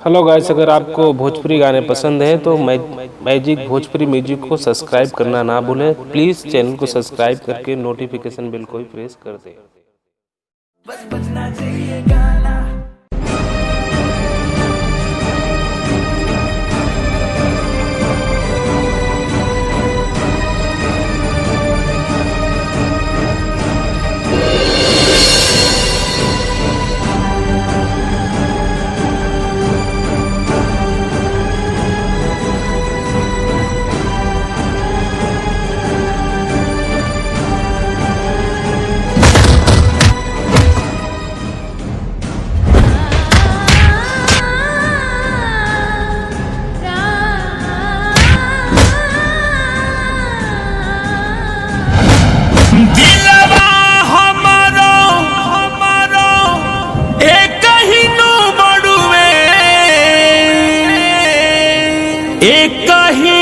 Hello guys, अगर आपको भोजपुरी गाने पसंद हैं तो मैजिक भोजपुरी म्यूजिक को सब्सक्राइब करना ना भूलें। प्लीज़ चैनल को सब्सक्राइब करके नोटिफिकेशन बेल को भी प्रेस कर दें। बस बजना चाहिए गाना। एक ही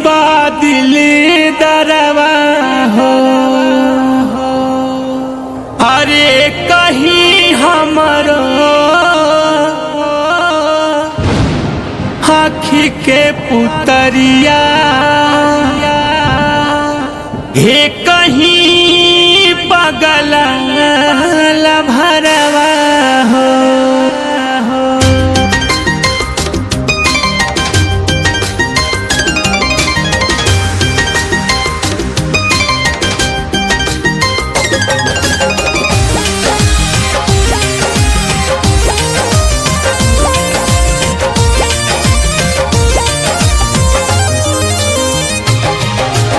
बादल दरवा हो, अरे कहीं हमारो आँखी के पुतरिया, हे कहीं पगल भरवा हो।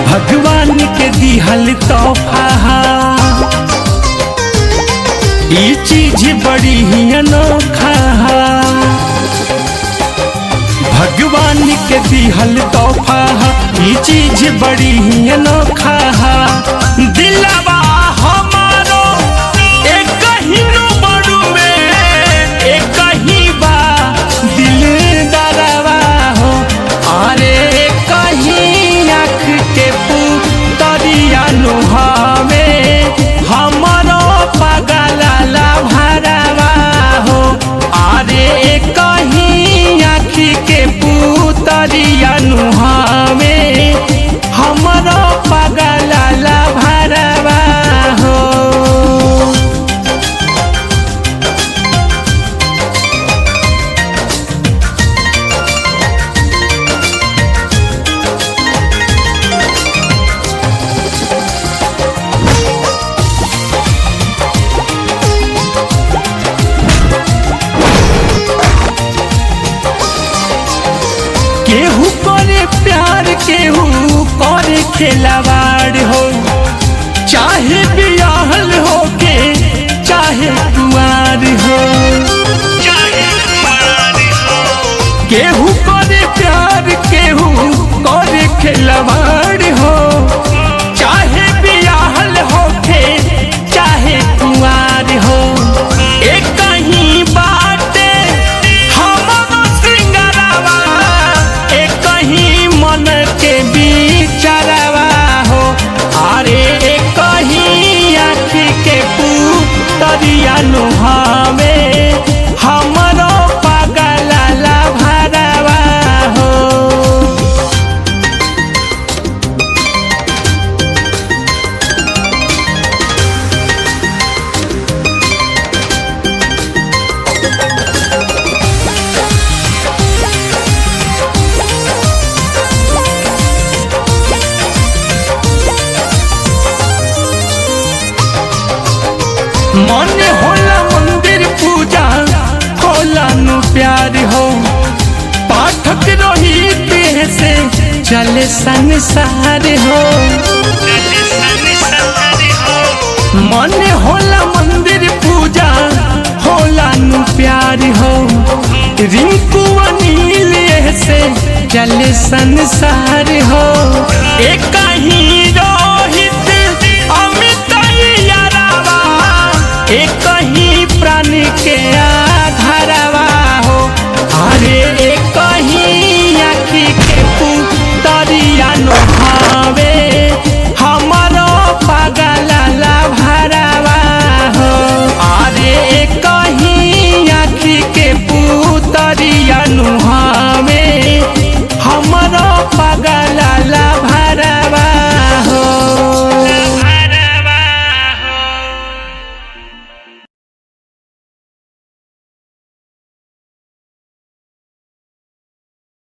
भगवान के दिहल तोहफा, ये चीज बड़ी ही अनोखा। भगवान के दिहल तोहफा, ये चीज बड़ी ही अनोखा। दिलवा हमारो एक ही बड़ू में, एक ही बा दिल दरवा हो, अरे कहीं आँख के पुतरिया नुहावे हमारो पगल भरवा हो, अरे कहीं आँख के पुतरिया नुहावे हमारो पगल भरवा हो। केहू करे प्यार, केहू करे खिलवाड़ हो, चाहे बियाहल हो के चाहे कुंवार हो। केहू करे प्यार, केहू करे खिलवाड़ हो, चाहे बियाहल हो के चाहे कुंवार हो। एक कहीं बाटे हमारो सिंगरवा, एक कहीं मन के बिचरवा हो, अरे कहीं आँख के पुतरिया नुहावे हमारो पगल भरवा हो। मन होला मंदिर पूजा होला नु प्यार हो, पाठक रोहित से चले संसार हो। मन होला मंदिर पूजा होला नु प्यार हो, रिंकू अनिल से चले संसार हो। एक कहीं